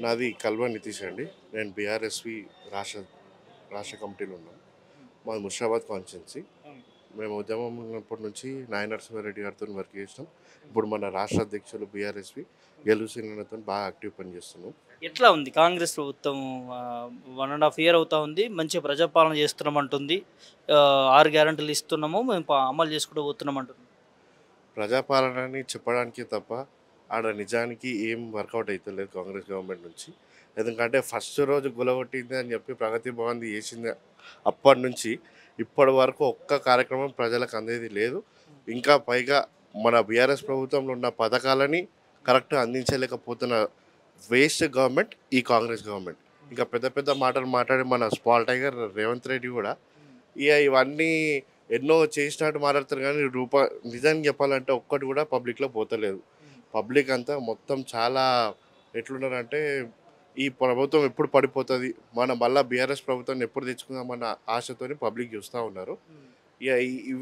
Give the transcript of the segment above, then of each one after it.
నాది కల్వ నితీష్ అండి. నేను బీఆర్ఎస్వి రాష్ట్ర రాష్ట్ర కమిటీలో ఉన్నాను. మాది ముషిరాబాద్ కాన్స్టిట్యున్సీ. మేము ఉద్యమం ఉన్నప్పటి నుంచి నాయన నరసింహారెడ్డి గారితో వర్క్ చేసినాం. ఇప్పుడు మన రాష్ట్ర అధ్యక్షులు బీఆర్ఎస్వి గెలుసినతో బాగా యాక్టివ్ పనిచేస్తున్నాం. ఎట్లా ఉంది కాంగ్రెస్ ప్రభుత్వం? 1.5 ఇయర్ అవుతా ఉంది. మంచిగా ప్రజాపాలన చేస్తున్నామంటుంది. 6 గ్యారంటీలు ఇస్తున్నాము. మేము అమలు చేసుకుంటూ పోతున్నామంటుంది. ప్రజాపాలనని చెప్పడానికి తప్ప ఆడ నిజానికి ఏం వర్కౌట్ అవుతలేదు కాంగ్రెస్ గవర్నమెంట్ నుంచి. ఎందుకంటే ఫస్ట్ రోజు గులగొట్టింది అని చెప్పి ప్రగతి భవన్ చేసింది. అప్పటి నుంచి ఇప్పటి వరకు ఒక్క కార్యక్రమం ప్రజలకు అందేది లేదు. ఇంకా పైగా మన బీఆర్ఎస్ ప్రభుత్వంలో ఉన్న పథకాలని కరెక్ట్గా అందించలేకపోతున్న వేస్ట్ గవర్నమెంట్ ఈ కాంగ్రెస్ గవర్నమెంట్. ఇంకా పెద్ద పెద్ద మాటలు మాట్లాడి మన స్పాల్ టైగర్ రేవంత్ రెడ్డి కూడా ఇవన్నీ ఎన్నో చేసినట్టు మాట్లాడతారు, కానీ నిజానికి చెప్పాలంటే ఒక్కటి కూడా పబ్లిక్లో పోతలేదు. పబ్లిక్ అంతా మొత్తం చాలా ఎట్లున్నారంటే ఈ ప్రభుత్వం ఎప్పుడు పడిపోతుంది, మనం మళ్ళీ బీఆర్ఎస్ ప్రభుత్వాన్ని ఎప్పుడు తెచ్చుకుందామన్న ఆశతోని పబ్లిక్ చూస్తూ ఉన్నారు. ఇక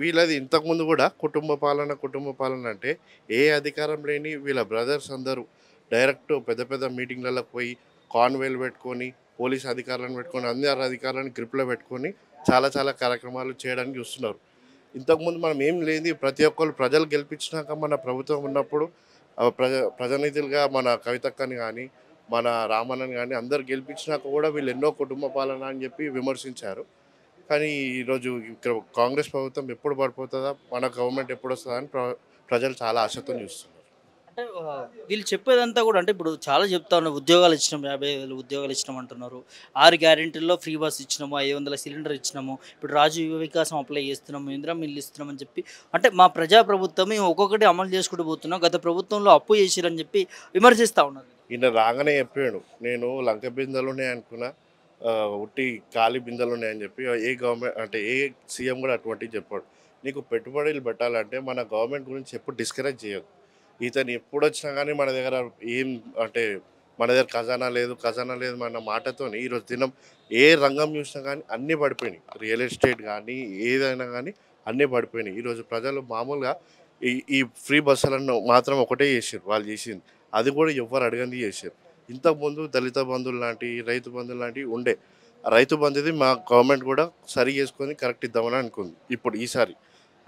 వీళ్ళది ఇంతకుముందు కూడా కుటుంబ పాలన అంటే ఏ అధికారం లేని వీళ్ళ బ్రదర్స్ అందరూ డైరెక్ట్ పెద్ద పెద్ద మీటింగ్లకు పోయి కాన్వేలు పెట్టుకొని పోలీస్ అధికారులను పెట్టుకొని అందరి అధికారులను గ్రిప్లో పెట్టుకొని చాలా చాలా కార్యక్రమాలు చేయడానికి చూస్తున్నారు. ఇంతకుముందు మనం ఏం లేదు, ప్రతి ఒక్కరు ప్రజలు గెలిపించినాక మన ప్రభుత్వం ఉన్నప్పుడు ప్రజానిధులుగా మన కవితక్కని కానీ మన రామన్నని కానీ అందరు గెలిపించినాక కూడా వీళ్ళు ఎన్నో కుటుంబ పాలన అని చెప్పి విమర్శించారు. కానీ ఈరోజు ఇక్కడ కాంగ్రెస్ ప్రభుత్వం ఎప్పుడు పడిపోతుందా, మన గవర్నమెంట్ ఎప్పుడు వస్తుందా అని ప్రజలు చాలా ఆశతో చూస్తున్నారు. అంటే వీళ్ళు చెప్పేదంతా కూడా అంటే ఇప్పుడు చాలా చెప్తా ఉన్నారు. ఉద్యోగాలు ఇచ్చినాము, 50,000 ఉద్యోగాలు ఇచ్చినాము అంటున్నారు. 6 గ్యారెంటీల్లో ఫ్రీ బస్ ఇచ్చినాము, 500 సిలిండర్ ఇచ్చినాము, ఇప్పుడు రాజు యువ వికాసం అప్లై చేస్తున్నాము, ఇందిరా మిల్లు ఇస్తున్నామని చెప్పి అంటే మా ప్రజాప్రభుత్వం మేము ఒక్కొక్కటి అమలు చేసుకుంటూ పోతున్నాం. గత ప్రభుత్వంలో అప్పు చేసిరని చెప్పి విమర్శిస్తూ ఉన్నారు. ఈయన రాగానే చెప్పాడు, నేను లంక బిందెలు ఉన్నాయనుకున్నా, ఉట్టి ఖాళీ బిందెలు ఉన్నాయని చెప్పి. ఏ గవర్నమెంట్ అంటే ఏ సీఎం కూడా అటువంటివి చెప్పాడు. నీకు పెట్టుబడులు పెట్టాలంటే మన గవర్నమెంట్ గురించి ఎప్పుడు డిస్కరేజ్ చేయదు. ఇతను ఎప్పుడు వచ్చినా కానీ మన దగ్గర ఏం అంటే మన దగ్గర ఖజానా లేదు మన మాటతోని ఈరోజు దినం ఏ రంగం చూసినా కానీ అన్నీ పడిపోయినాయి. రియల్ ఎస్టేట్ కానీ ఏదైనా కానీ అన్నీ పడిపోయినాయి. ఈరోజు ప్రజలు మామూలుగా ఈ ఈ ఫ్రీ బస్సులను మాత్రం ఒకటే చేసారు వాళ్ళు చేసింది. అది కూడా ఎవ్వరు అడగంది చేశారు. ఇంతకుముందు దళిత బంధువులు లాంటి రైతు బంధువులు లాంటివి ఉండే. రైతు బంధుది మా గవర్నమెంట్ కూడా సరి చేసుకొని కరెక్ట్ ఇద్దామని అనుకుంది ఇప్పుడు ఈసారి.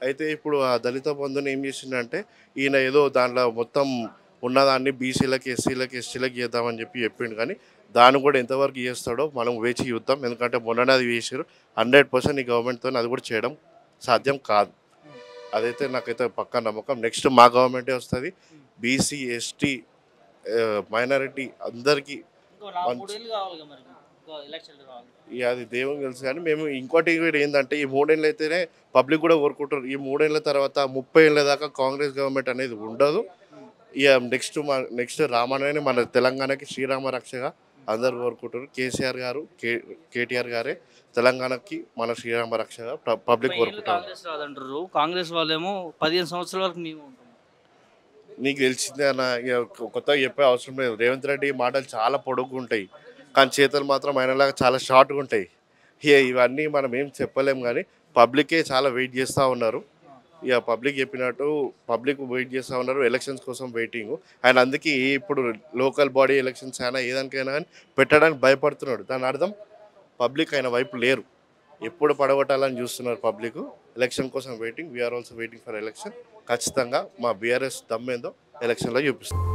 అయితే ఇప్పుడు ఆ దళిత బంధుని ఏం చేసిందంటే ఈయన ఏదో దాంట్లో మొత్తం ఉన్నదాన్ని బీసీలకి ఎస్సీలకి చేద్దామని చెప్పి చెప్పిండు. కానీ దాన్ని కూడా ఎంతవరకు చేస్తాడో మనం వేచి చూద్దాం. ఎందుకంటే మొన్ననే అది చేసారు. 100% ఈ గవర్నమెంట్తో అది కూడా చేయడం సాధ్యం కాదు. అదైతే నాకైతే పక్కా నమ్మకం. నెక్స్ట్ మా గవర్నమెంటే వస్తుంది. బీసీ ఎస్టీ మైనారిటీ అందరికీ ఇక అది దేవుని తెలుసు. కానీ మేము ఇంకోటి కూడా ఏంటంటే ఈ 3 ఏళ్ళు అయితేనే పబ్లిక్ కూడా కోరుకుంటారు. ఈ 3 ఏళ్ళ తర్వాత 30 ఏళ్ళ దాకా కాంగ్రెస్ గవర్నమెంట్ అనేది ఉండదు. ఇక నెక్స్ట్ రామన్నని మన తెలంగాణకి శ్రీరామ రక్షగా అందరు కోరుకుంటారు. కేసీఆర్ గారు కేటీఆర్ గారే తెలంగాణకి మన శ్రీరామ రక్షగా పబ్లిక్ కోరుకుంటారు. కాంగ్రెస్ వాళ్ళేమో 15 సంవత్సరాల వరకు మేము ఉంటాం. నీకు తెలిసిందే అన్న, ఇక కొత్తగా చెప్పే అవసరం లేదు. రేవంత్ రెడ్డి మాటలు చాలా పొడుగు ఉంటాయి, కానీ చేతులు మాత్రం ఆయనలాగా చాలా షార్ట్గా ఉంటాయి. ఇవన్నీ మనం ఏం చెప్పలేము, కానీ పబ్లికే చాలా వెయిట్ చేస్తూ ఉన్నారు. ఇక పబ్లిక్ చెప్పినట్టు పబ్లిక్ వెయిట్ చేస్తూ ఉన్నారు. ఎలక్షన్స్ కోసం వెయిటింగ్. ఆయన అందుకే ఇప్పుడు లోకల్ బాడీ ఎలక్షన్స్ అయినా ఏదానికైనా కానీ పెట్టడానికి భయపడుతున్నాడు. దాని అర్థం పబ్లిక్ ఆయన వైపు లేరు. ఎప్పుడు పడగొట్టాలని చూస్తున్నారు పబ్లిక్. ఎలక్షన్ కోసం waiting. We also waiting for election. ఖచ్చితంగా మా బీఆర్ఎస్ దమ్మేందో ఎలక్షన్లో చూపిస్తుంది.